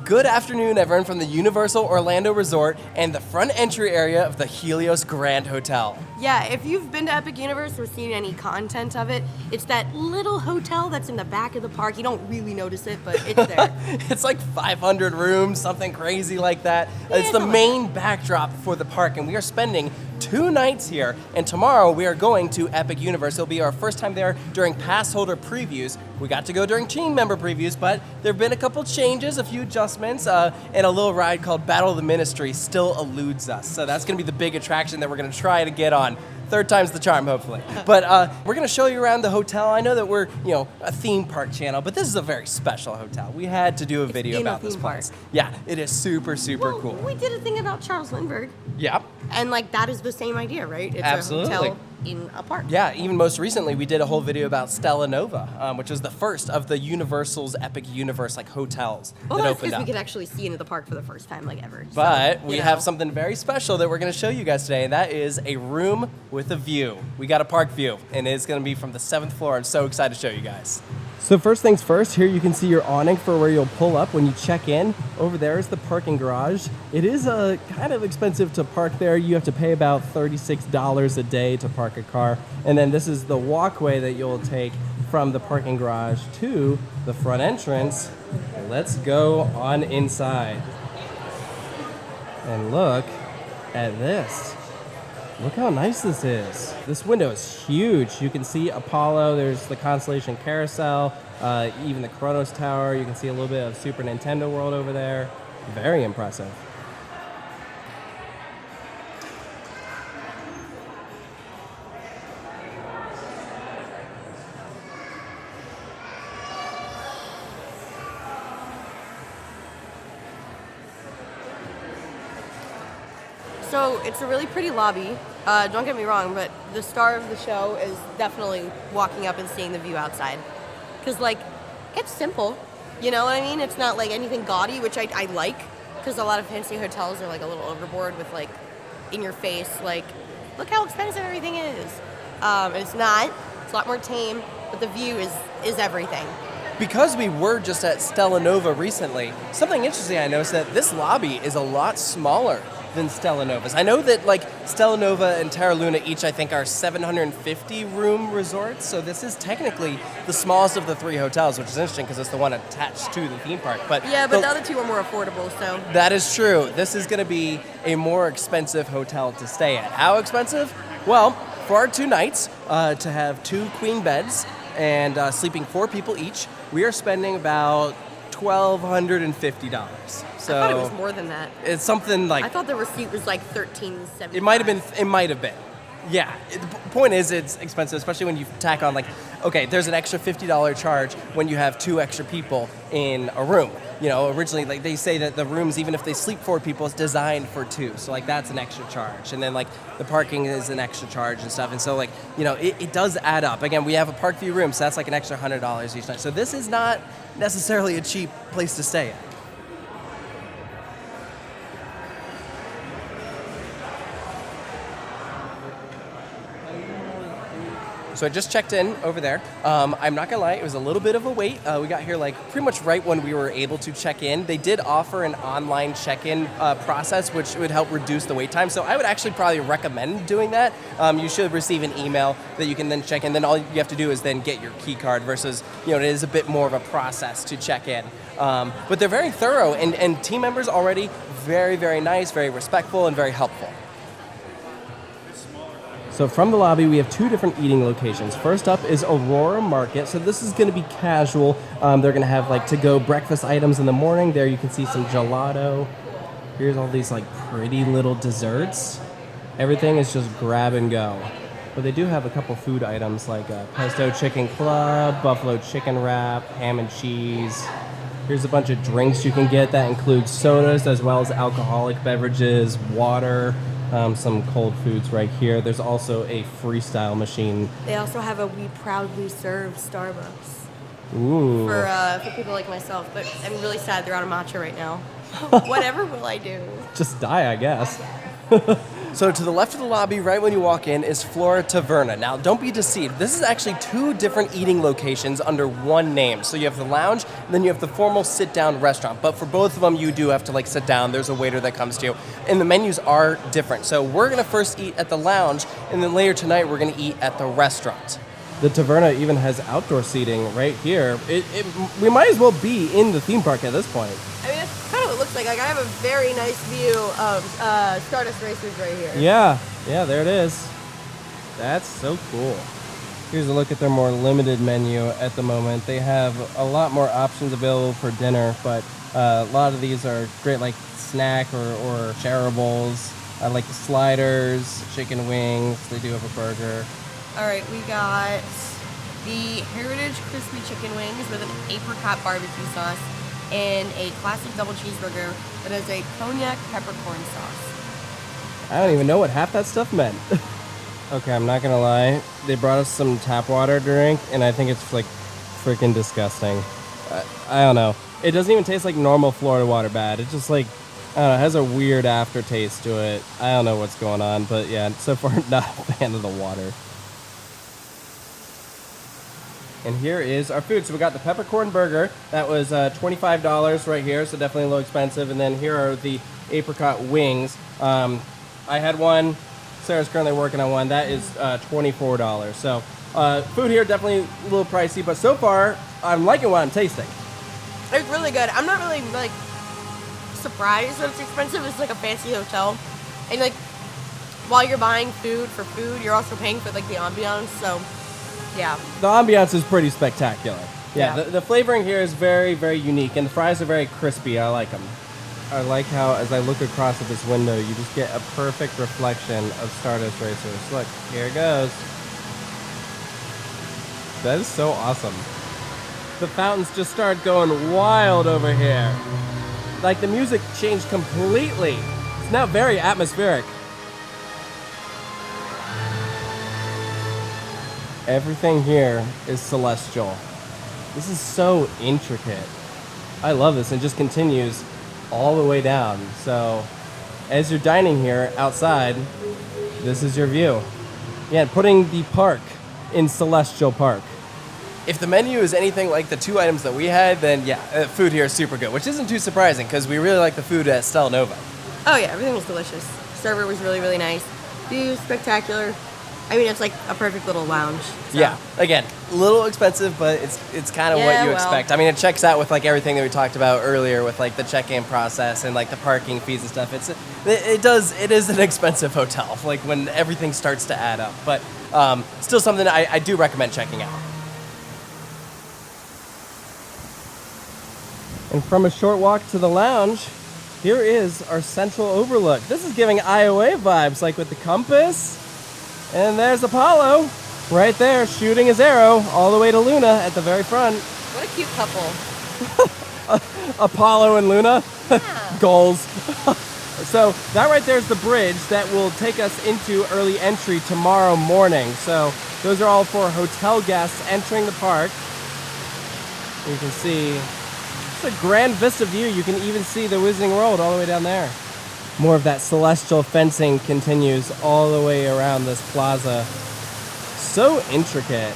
Good afternoon, everyone, from the Universal Orlando Resort and the front entry area of the Helios Grand Hotel. Yeah, if you've been to Epic Universe or seen any content of it, it's that little hotel that's in the back of the park. You don't really notice it, but it's there. It's like 500 rooms, something crazy like that. Yeah, it's the main backdrop for the park, and we are spending 2 nights here, and tomorrow we are going to Epic Universe. It'll be our first time there during pass holder previews. We got to go during team member previews, but there have been a couple changes, a few adjustments, and a little ride called Battle of the Ministry still eludes us. So that's going to be the big attraction that we're going to try to get on. Third time's the charm, hopefully. But we're going to show you around the hotel. I know that we're, a theme park channel, but this is a very special hotel. We had to do a video about this place. Yeah, it is super, super cool. We did a thing about Charles Lindbergh. Yep. And that is the same idea, right? It's Absolutely. a hotel in a park. Yeah, even most recently, we did a whole video about Stella Nova, which was the first of the Universal's Epic Universe hotels Well, that that's opened because up. we could actually see into the park for the first time ever. But so, we have something very special that we're going to show you guys today, and that is a room with a view. We got a park view, and it's going to be from the 7th floor. I'm so excited to show you guys. So first things first, here you can see your awning for where you'll pull up when you check in. Over there is the parking garage. It is kind of expensive to park there. You have to pay about $36 a day to park a car. And then this is the walkway that you'll take from the parking garage to the front entrance. Let's go on inside. And look at this. Look how nice this is. This window is huge. You can see Apollo, there's the Constellation Carousel, even the Kronos Tower. You can see a little bit of Super Nintendo World over there. Very impressive. So it's a really pretty lobby. Don't get me wrong, but the star of the show is definitely walking up and seeing the view outside. Because, it's simple. You know what I mean? It's not, anything gaudy, which I like. Because a lot of fancy hotels are, a little overboard with, in your face, look how expensive everything is. It's not. It's a lot more tame, but the view is everything. Because we were just at Stella Nova recently, something interesting I noticed that this lobby is a lot smaller than Stella Nova's. I know that Stella Nova and Terra Luna each I think are 750 room resorts, so this is technically the smallest of the 3 hotels, which is interesting because it's the one attached to the theme park. But yeah, but the other 2 are more affordable, so. That is true. This is going to be a more expensive hotel to stay at. How expensive? Well, for our 2 nights, to have 2 queen beds and sleeping 4 people each, we are spending about $1,250. So I thought it was more than that. It's something I thought the receipt was $1,375. It might have been. Yeah. The point is, it's expensive, especially when you tack on there's an extra $50 charge when you have 2 extra people in a room. Originally, they say that the rooms, even if they sleep 4 people, it's designed for 2. So that's an extra charge. And then the parking is an extra charge and stuff. And so it does add up. Again, we have a park view room, so that's an extra $100 each night. So this is not necessarily a cheap place to stay at. So I just checked in over there. I'm not gonna lie, it was a little bit of a wait. We got here pretty much right when we were able to check in. They did offer an online check-in process, which would help reduce the wait time. So I would actually probably recommend doing that. You should receive an email that you can then check in. Then all you have to do is then get your key card versus, it is a bit more of a process to check in. But they're very thorough and team members already very, very nice, very respectful, and very helpful. So from the lobby, we have 2 different eating locations. First up is Aurora Market. So this is going to be casual. They're going to have to-go breakfast items in the morning. There you can see some gelato. Here's all these pretty little desserts. Everything is just grab and go. But they do have a couple food items like pesto chicken club, buffalo chicken wrap, ham and cheese. Here's a bunch of drinks you can get that include sodas as well as alcoholic beverages, water. Some cold foods right here. There's also a freestyle machine. They also have a We Proudly Serve Starbucks. Ooh. For people like myself, but I'm really sad they're out of matcha right now. Whatever will I do? Just die, I guess. So to the left of the lobby, right when you walk in, is Flora Tivera. Now, don't be deceived. This is actually 2 different eating locations under one name. So you have the lounge, and then you have the formal sit-down restaurant. But for both of them, you do have to like sit down. There's a waiter that comes to you, and the menus are different. So we're gonna first eat at the lounge, and then later tonight we're gonna eat at the restaurant. The Tivera even has outdoor seating right here. We might as well be in the theme park at this point. I mean, that's kind of what it looks like. Like, I have a very nice view of Stardust Racers right here. Yeah, there it is. That's so cool. Here's a look at their more limited menu at the moment. They have a lot more options available for dinner, but a lot of these are great, like snack or shareables. I like the sliders, chicken wings. They do have a burger. All right, we got the Heritage Crispy Chicken Wings with an apricot barbecue sauce and a classic double cheeseburger that has a cognac peppercorn sauce. I don't even know what half that stuff meant. Okay, I'm not gonna lie. They brought us some tap water drink, and I think it's like freaking disgusting. I don't know. It doesn't even taste like normal Florida water bad. It's just like, I don't know, it has a weird aftertaste to it. I don't know what's going on, but yeah, so far not a fan of the water. And here is our food. So we got the peppercorn burger. That was $25 right here, so definitely a little expensive. And then here are the apricot wings. I had one. Sarah's currently working on one. That is $24. So food here definitely a little pricey, but so far I'm liking what I'm tasting. It's really good. I'm not really like surprised that it's expensive. It's like a fancy hotel, and like while you're buying food for food, you're also paying for like the ambiance. So. Yeah. The ambiance is pretty spectacular. Yeah. The flavoring here is very, very unique, and the fries are very crispy. I like them. I like how, as I look across at this window, you just get a perfect reflection of Stardust Racers. Look, here it goes. That is so awesome. The fountains just start going wild over here. Like, the music changed completely. It's now very atmospheric. Everything here is celestial. This is so intricate. I love this, and just continues all the way down. So as you're dining here outside, this is your view. Yeah, putting the park in Celestial Park. If the menu is anything like the 2 items that we had, then yeah, food here is super good, which isn't too surprising because we really like the food at Stella Nova. Oh yeah, everything was delicious. Server was really, really nice. View spectacular. I mean, it's like a perfect little lounge. So. Yeah, again, a little expensive, but it's kind of what you expect. I mean, it checks out with like everything that we talked about earlier with like the check-in process and like the parking fees and stuff. It is an expensive hotel, like when everything starts to add up, but still something I do recommend checking out. And from a short walk to the lounge, here is our central overlook. This is giving IOA vibes, like with the compass. And there's Apollo right there shooting his arrow all the way to Luna at the very front. What a cute couple. Apollo and Luna. Yeah. Goals. So that right there is the bridge that will take us into early entry tomorrow morning. So those are all for hotel guests entering the park. You can see it's a grand vista view. You can even see the Wizarding World all the way down there. More of that celestial fencing continues all the way around this plaza. So intricate.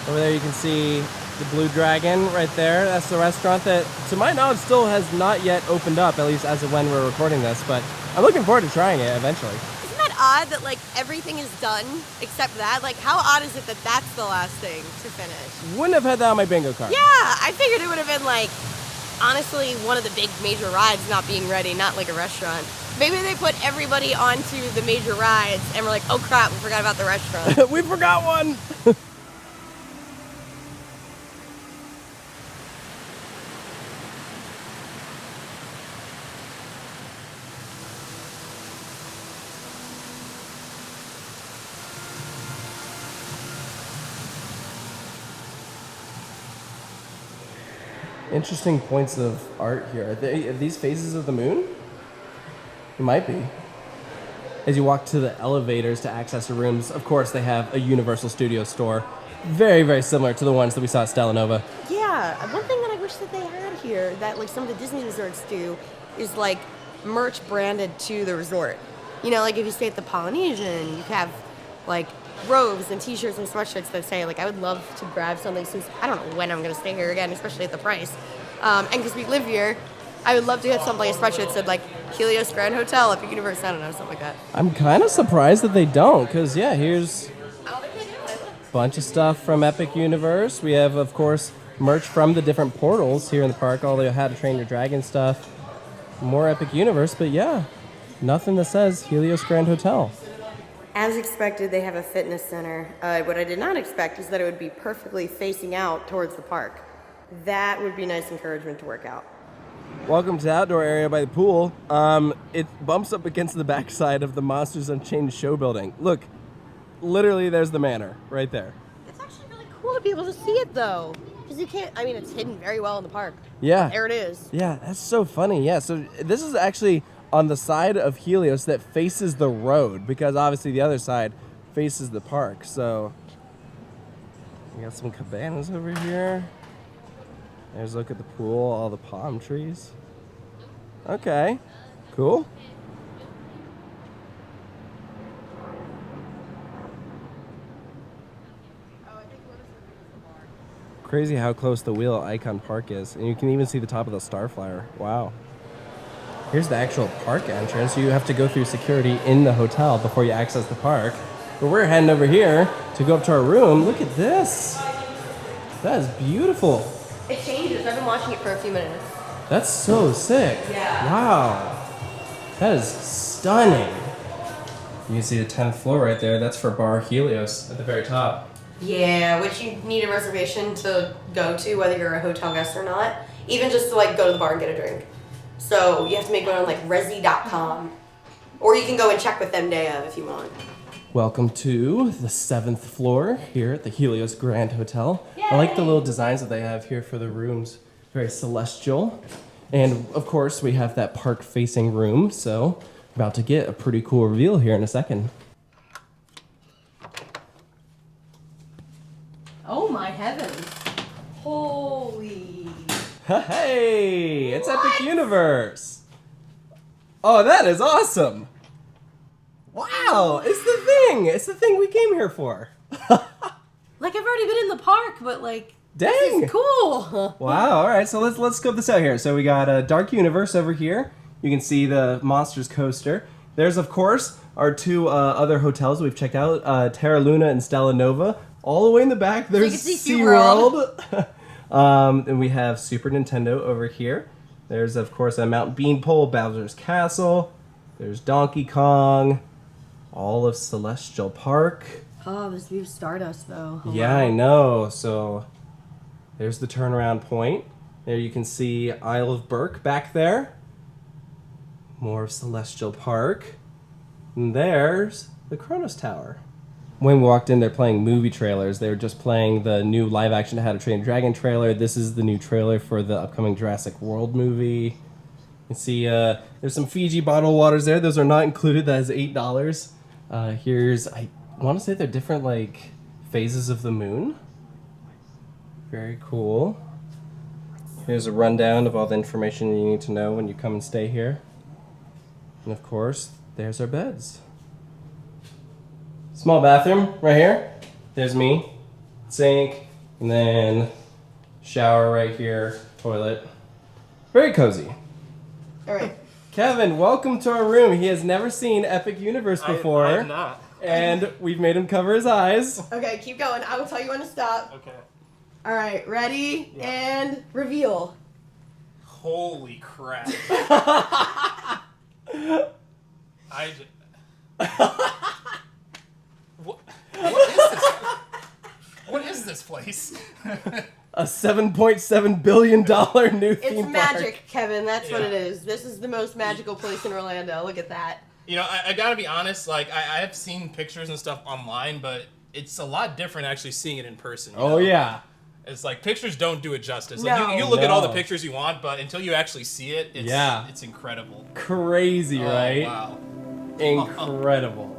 Over there you can see the Blue Dragon right there. That's the restaurant that, to my knowledge, still has not yet opened up, at least as of when we're recording this, but I'm looking forward to trying it eventually. Isn't that odd that like everything is done except that? Like, how odd is it that that's the last thing to finish? Wouldn't have had that on my bingo card. Yeah, I figured it would have been like, honestly, one of the big major rides not being ready, not like a restaurant. Maybe they put everybody onto the major rides and we're like, oh crap, we forgot about the restaurant. We forgot one! Interesting points of art here. Are these phases of the moon? It might be. As you walk to the elevators to access the rooms, of course, they have a Universal Studios store. Very, very similar to the ones that we saw at Stella Nova. Yeah, one thing that I wish that they had here, that like some of the Disney resorts do, is like merch branded to the resort. You know, like if you stay at the Polynesian, you have like robes and t-shirts and sweatshirts that say like I would love to grab something since I don't know when I'm gonna stay here again, especially at the price. And because we live here, I would love to get something like a sweatshirt that said like Helios Grand Hotel, Epic Universe, I don't know, something like that. I'm kind of surprised that they don't, because, yeah, here's a bunch of stuff from Epic Universe. We have, of course, merch from the different portals here in the park, all the How to Train Your Dragon stuff. More Epic Universe, but yeah, nothing that says Helios Grand Hotel. As expected, they have a fitness center. What I did not expect is that it would be perfectly facing out towards the park. That would be nice encouragement to work out. Welcome to the outdoor area by the pool. It bumps up against the backside of the Monsters Unchained show building. Look, literally there's the manor right there. It's actually really cool to be able to see it though. Because you can't, I mean, it's hidden very well in the park. Yeah. There it is. Yeah, that's so funny. Yeah, so this is actually on the side of Helios that faces the road, because obviously the other side faces the park. So we got some cabanas over here. There's a look at the pool, all the palm trees. Okay, cool. Crazy how close the wheel Icon Park is. And you can even see the top of the Starflyer. Wow. Here's the actual park entrance. You have to go through security in the hotel before you access the park. But we're heading over here to go up to our room. Look at this. That is beautiful. It changes. I've been watching it for a few minutes. That's so sick. Yeah. Wow. That is stunning. You can see the 10th floor right there. That's for Bar Helios at the very top. Yeah, which you need a reservation to go to, whether you're a hotel guest or not. Even just to like go to the bar and get a drink. So you have to make one on like resi.com. Or you can go and check with them day of if you want. Welcome to the 7th floor here at the Helios Grand Hotel. Yay! I like the little designs that they have here for the rooms. Very celestial. And of course we have that park facing room, so about to get a pretty cool reveal here in a second. Oh my heavens. Holy. Hey, it's Epic Universe. Oh, that is awesome. Wow, it's the thing. It's the thing we came here for. Like I've already been in the park, but like, Dang. this is cool. Wow, all right, so let's scope this out here. So we got a Dark Universe over here. You can see the Monsters coaster. There's, of course, our two other hotels we've checked out, Terra Luna and Stella Nova. All the way in the back, there's you can see SeaWorld. And we have Super Nintendo over here. There's, of course, a Mount Beanpole, Bowser's Castle. There's Donkey Kong. All of Celestial Park. Oh, this view of Stardust, though. Hello. Yeah, I know. So there's the turnaround point. There you can see Isle of Berk back there. More of Celestial Park. And there's the Kronos Tower. When we walked in, they're playing movie trailers. They were just playing the new live-action How to Train Your Dragon trailer. This is the new trailer for the upcoming Jurassic World movie. You can see there's some Fiji bottled waters there. Those are not included. That is $8. Here's, I want to say they're different, like, phases of the moon. Very cool. Here's a rundown of all the information you need to know when you come and stay here. And of course, there's our beds. Small bathroom right here. There's me, sink, and then shower right here, toilet. Very cozy. All right. Kevin, welcome to our room. He has never seen Epic Universe before. I have not. And we've made him cover his eyes. Okay, keep going. I will tell you when to stop. Okay. All right, ready and reveal. Holy crap. What is this? What is this place? A $7.7 billion new It's theme park. magic, Kevin. That's what Yeah. it is. This is the most magical place in Orlando. Look at that. You know, I gotta be honest, like, I have seen pictures and stuff online, but it's a lot different actually seeing it in person. You Oh, know? yeah. It's like, pictures don't do it justice. Like, No. you look at all the No. pictures you want, but until you actually see it, it's incredible. Crazy, right? Oh, wow. Incredible.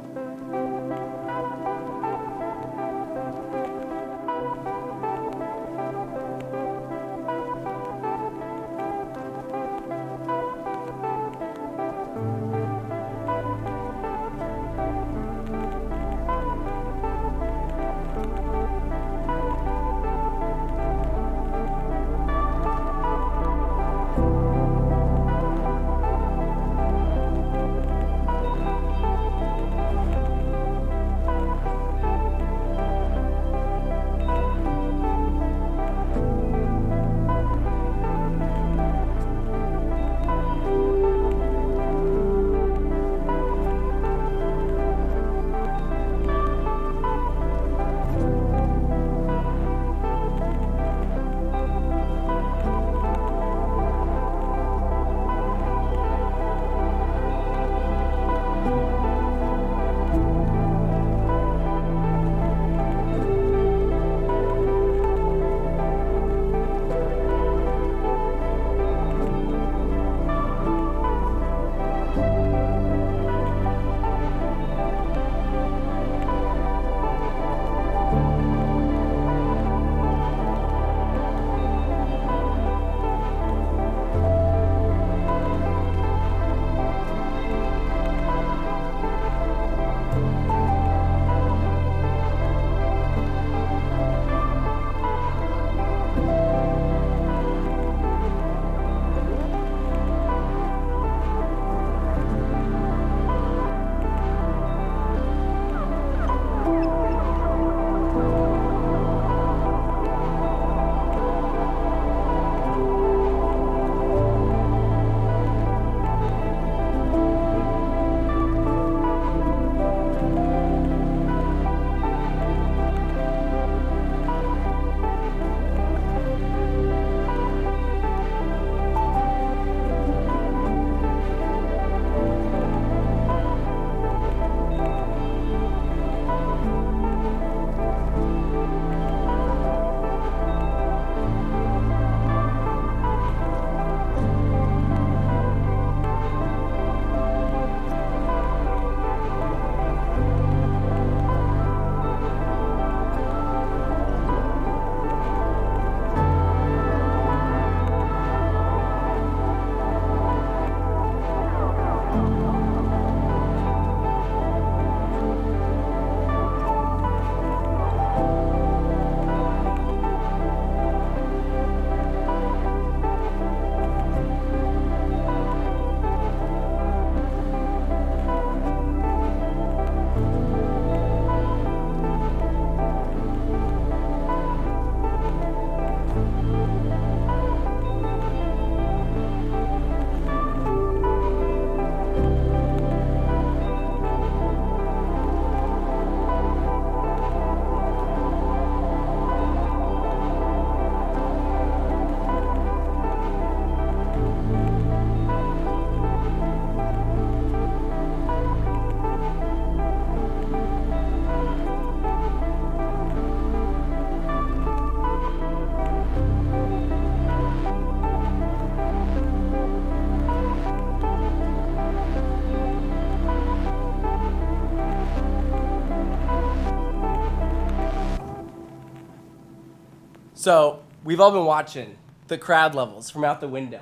So we've all been watching the crowd levels from out the window.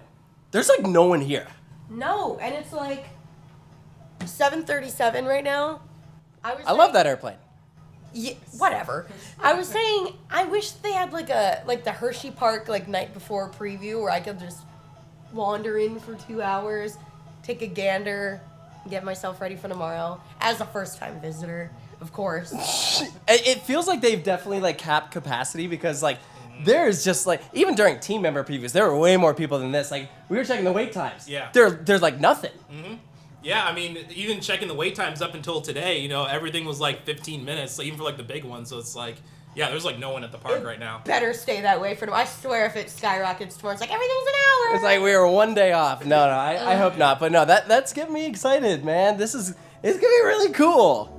There's like no one here. No, and it's like 7:37 right now. I love that airplane. Yeah, whatever. I was saying I wish they had like the Hershey Park like night before preview where I could just wander in for 2 hours, take a gander, get myself ready for tomorrow as a first-time visitor, of course. It feels like they've definitely like capped capacity because like there's just like even during team member previews there were way more people than this. Like we were checking the wait times. Yeah. There's like nothing. Mm-hmm. Yeah, I mean, even checking the wait times up until today, you know, everything was like 15 minutes, so even for like the big ones. So it's like, yeah, there's like no one at the park right now. Better stay that way for tomorrow. I swear if it skyrockets tomorrow, it's like everything's an hour. It's like we were one day off. No, I hope not. But no, that's getting me excited, man. It's gonna be really cool.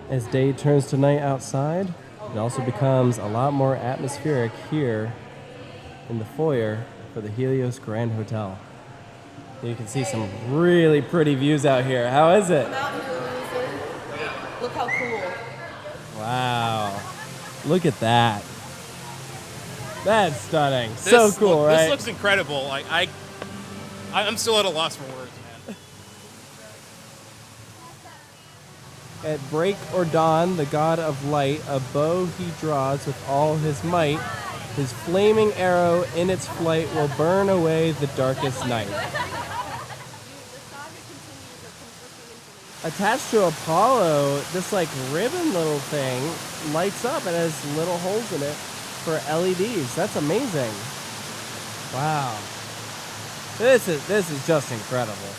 As day turns to night outside, it also becomes a lot more atmospheric here in the foyer for the Helios Grand Hotel. You can see some really pretty views out here. How is it? Come out here, loser. Look how cool. Wow. Look at that. That's stunning. So cool, right? This looks incredible. Like I'm still at a loss for words, man. At break or dawn, the god of light, a bow he draws with all his might. His flaming arrow in its flight will burn away the darkest night. Attached to Apollo, this like ribbon little thing lights up and has little holes in it for LEDs. That's amazing. Wow. This is just incredible.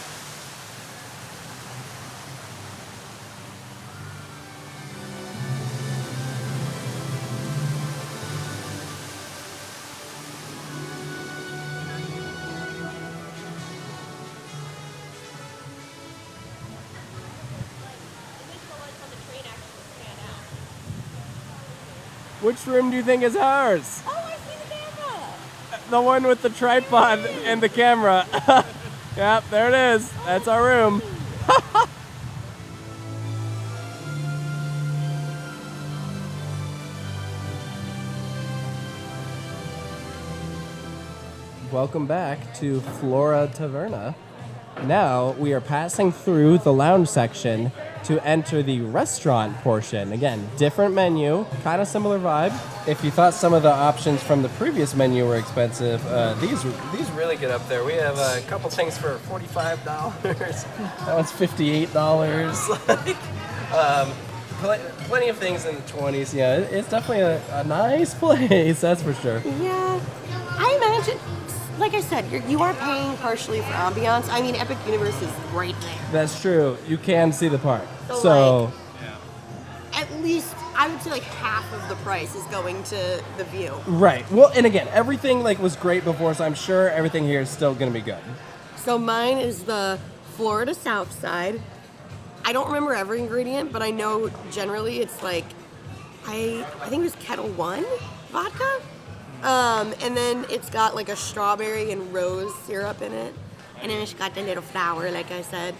Which room do you think is ours? Oh, I see the camera. The one with the tripod and the camera. Yep, there it is. That's our room. Welcome back to Flora Tivera. Now we are passing through the lounge section to enter the restaurant portion. Again, different menu, kind of similar vibe. If you thought some of the options from the previous menu were expensive, these really get up there. We have a couple things for $45. That one's $58. Plenty of things in the 20s. Yeah, it's definitely a nice place, that's for sure. Yeah, I imagine. Like I said, you are paying partially for ambiance. I mean, Epic Universe is right there. That's true. You can see the park. So at least I would say like half of the price is going to the view. Right. Well, and again, everything like was great before, so I'm sure everything here is still going to be good. So mine is the Florida South Side. I don't remember every ingredient, but I know generally it's like I think it was Kettle One. vodka. And then it's got like a strawberry and rose syrup in it. And then it's got the little flower, like I said.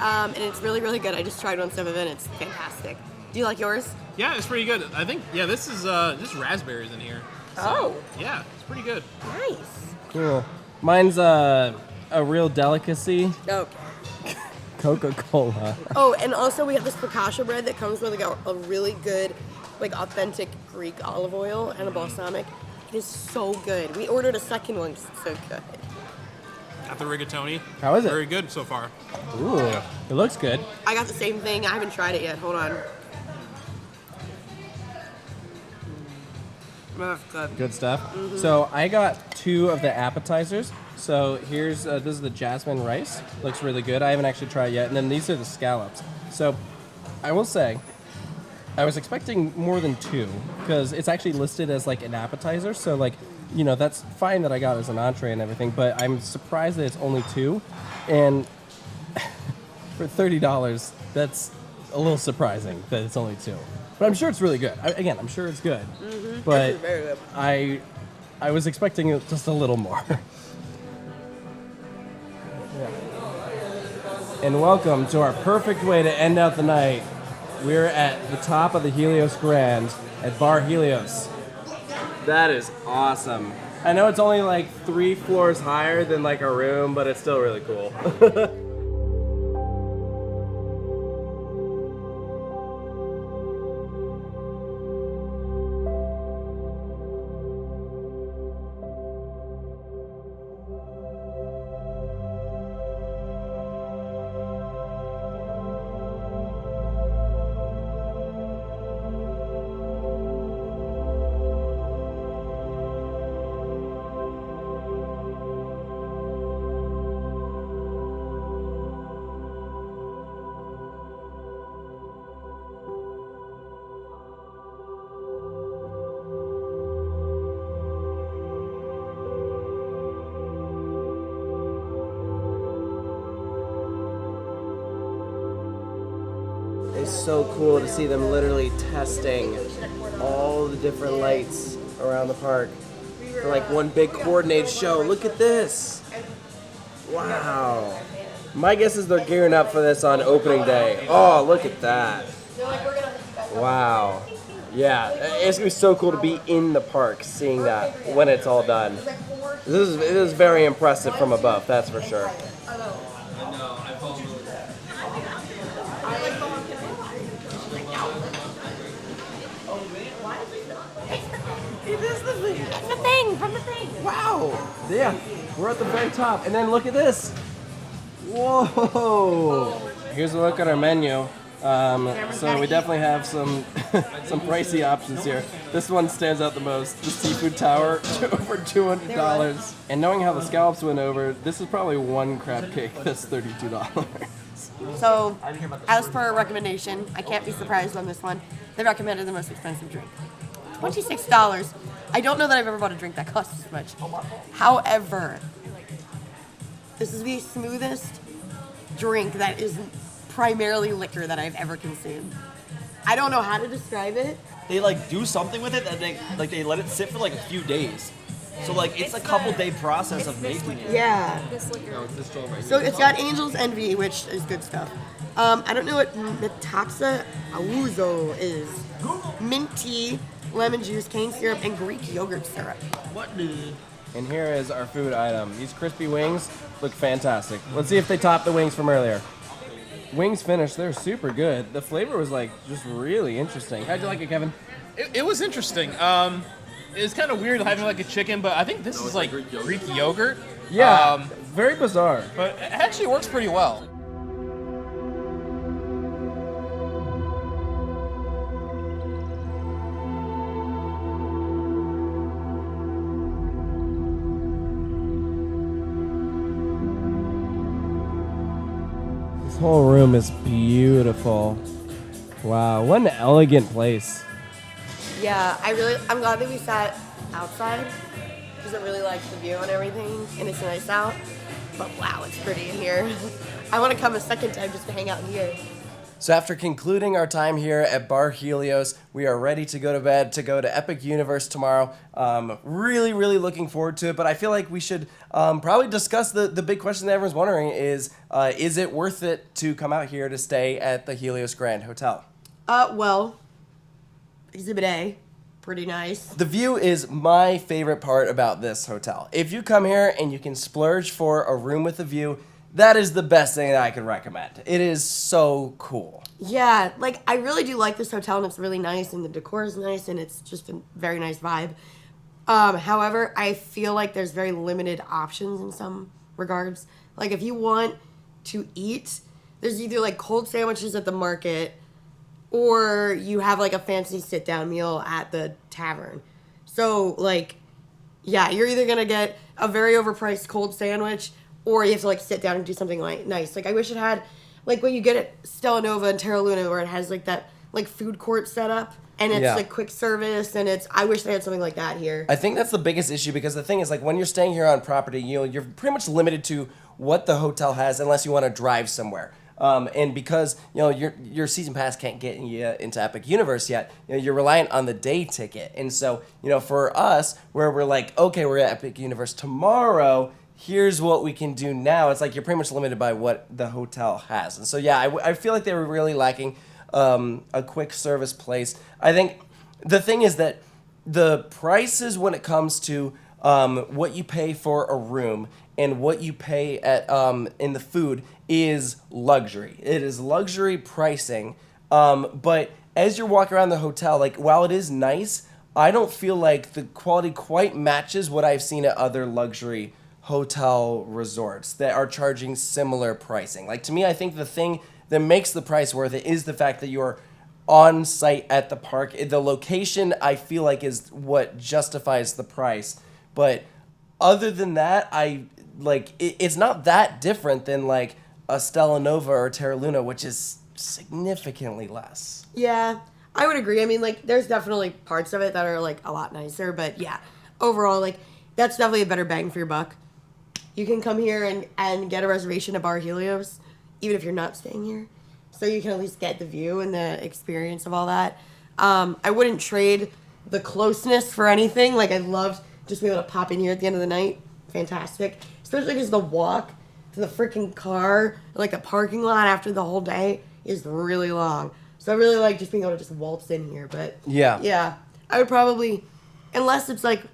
And it's really, really good. I just tried one some of it and it's fantastic. Do you like yours? Yeah, it's pretty good. I think, yeah, this is just raspberries in here. So, yeah, it's pretty good. Nice. Cool. Mine's a real delicacy. Okay. Coca-Cola. Oh, and also we have this focaccia bread that comes with like a really good, like authentic Greek olive oil and a balsamic. It is so good. We ordered a second one because it's so good. Got the rigatoni. How is it? Very good so far. Ooh, it looks good. I got the same thing. I haven't tried it yet. Hold on. That's good. Good stuff. So I got 2 of the appetizers. So here's, this is the jasmine rice. Looks really good. I haven't actually tried it yet. And then these are the scallops. So I will say, I was expecting more than 2 because it's actually listed as like an appetizer. So like, you know, that's fine that I got it as an entree and everything, but I'm surprised that it's only 2. And for $30, that's a little surprising that it's only 2. But I'm sure it's really good. Again, I'm sure it's good. But It's very good. I was expecting it just a little more. And welcome to our perfect way to end out the night. We're at the top of the Helios Grand at Bar Helios. That is awesome. I know it's only like 3 floors higher than like our room, but it's still really cool. It's so cool to see them literally testing all the different lights around the park for like one big coordinated show. Look at this. Wow. My guess is they're gearing up for this on opening day. Oh, look at that. Wow. Yeah, it's gonna be so cool to be in the park seeing that when it's all done. It is very impressive from above, that's for sure. It's the thing from the thing. Wow. Yeah, we're at the very top. And then look at this. Whoa. Here's a look at our menu. So we definitely have some some pricey options here. This one stands out the most. The seafood tower, over $200. And knowing how the scallops went over, this is probably one crab cake that's $32. So, as per our recommendation, I can't be surprised on this one. They recommended the most expensive drink. $26. I don't know that I've ever bought a drink that costs this much. However, this is the smoothest drink that is primarily liquor that I've ever consumed. I don't know how to describe it. They like do something with it that they let it sit for like a few days. So like it's a couple day process of making it. Yeah. So it's got Angel's Envy, which is good stuff. I don't know what Metapsa Auzo is. Mint tea, lemon juice, cane syrup, and Greek yogurt syrup. What dude? And here is our food item. These crispy wings look fantastic. Let's see if they top the wings from earlier. Wings finished, they're super good. The flavor was like just really interesting. How'd you like it, Kevin? It was interesting. It's kind of weird having like a chicken, but I think this is like Greek yogurt. Yeah, very bizarre. But it actually works pretty well. This whole room is beautiful. Wow, what an elegant place. Yeah, I'm glad that we sat outside because it really likes the view and everything, and it's nice out. But wow, it's pretty in here. I want to come a second time just to hang out in here. So after concluding our time here at Bar Helios, we are ready to go to bed, to go to Epic Universe tomorrow. Really, really looking forward to it, but I feel like we should probably discuss the big question that everyone's wondering is it worth it to come out here to stay at the Helios Grand Hotel? Well, Exhibit A, pretty nice. The view is my favorite part about this hotel. If you come here and you can splurge for a room with a view, that is the best thing that I can recommend. It is so cool. Yeah, like, I really do like this hotel, and it's really nice, and the decor is nice, and it's just a very nice vibe. However, I feel like there's very limited options in some regards. Like, if you want to eat, there's either, like, cold sandwiches at the market, or you have, like, a fancy sit-down meal at the tavern. So, like, yeah, you're either going to get a very overpriced cold sandwich, or you have to, like, sit down and do something, like, nice. Like, I wish it had, like, what you get at Stella Nova and Terra Luna, where it has, like, that, like, food court set up, and it's, like, quick service, and I wish they had something like that here. I think that's the biggest issue, because the thing is, like, when you're staying here on property, you're pretty much limited to what the hotel has, unless you want to drive somewhere. And because, your season pass can't get you into Epic Universe yet, you're reliant on the day ticket. And so, for us, where we're like, okay, we're at Epic Universe tomorrow, here's what we can do now. It's like you're pretty much limited by what the hotel has. And so, yeah, I feel like they were really lacking a quick service place. I think the thing is that the prices when it comes to what you pay for a room and what you pay at in the food is luxury. It is luxury pricing. But as you're walking around the hotel, like, while it is nice, I don't feel like the quality quite matches what I've seen at other luxury hotel resorts that are charging similar pricing. Like, to me, I think the thing that makes the price worth it is the fact that you're on site at the park. The location, I feel like, is what justifies the price. But other than that, it's not that different than, like, a Stella Nova or Terra Luna, which is significantly less. Yeah, I would agree. I mean, like, there's definitely parts of it that are, like, a lot nicer, but yeah, overall, like, that's definitely a better bang for your buck. You can come here and get a reservation at Bar Helios, even if you're not staying here. So you can at least get the view and the experience of all that. I wouldn't trade the closeness for anything. Like, I'd love just be able to pop in here at the end of the night. Fantastic. Especially because the walk to the freaking car, like the parking lot after the whole day, is really long. So I really like just being able to just waltz in here. But yeah, I would probably, unless it's like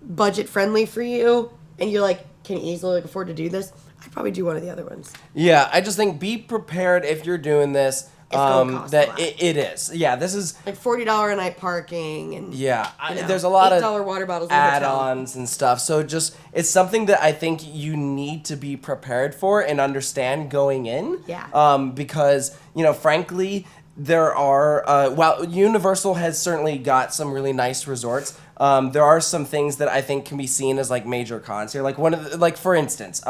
budget friendly for you and you're like, can easily afford to do this, I'd probably do one of the other ones. Yeah, I just think be prepared if you're doing this. It's gonna cost a lot. It is. Yeah, this is like $40 a night parking and there's a lot of $8 water bottles add-ons and stuff. So it's something that I think you need to be prepared for and understand going in. Yeah. Because frankly, there are while Universal has certainly got some really nice resorts. There are some things that I think can be seen as like major cons here. Like for instance,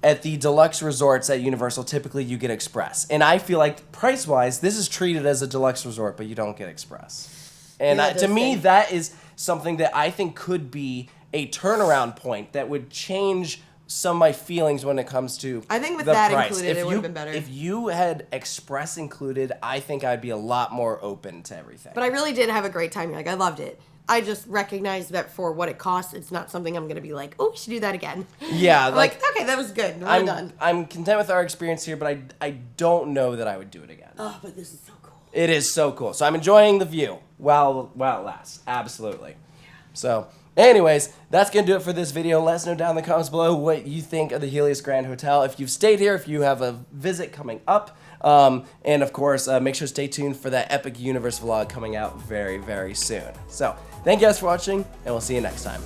at the deluxe resorts at Universal, typically you get Express. And I feel like price-wise, this is treated as a deluxe resort, but you don't get Express. And to me, that is something that I think could be a turnaround point that would change some of my feelings when it comes to I think with the that price. included, it would have been better. If you had Express included, I think I'd be a lot more open to everything. But I really did have a great time here. Like, I loved it. I just recognized that for what it costs, it's not something I'm going to be like, oh, we should do that again. Yeah. I'm like, okay, that was good. I'm done. I'm content with our experience here, but I don't know that I would do it again. Oh, but this is so cool. It is so cool. So I'm enjoying the view while it lasts. Absolutely. Yeah. So, anyways, that's going to do it for this video. Let us know down in the comments below what you think of the Helios Grand Hotel. If you've stayed here, if you have a visit coming up. And of course, make sure to stay tuned for that Epic Universe vlog coming out very, very soon. So, thank you guys for watching, and we'll see you next time.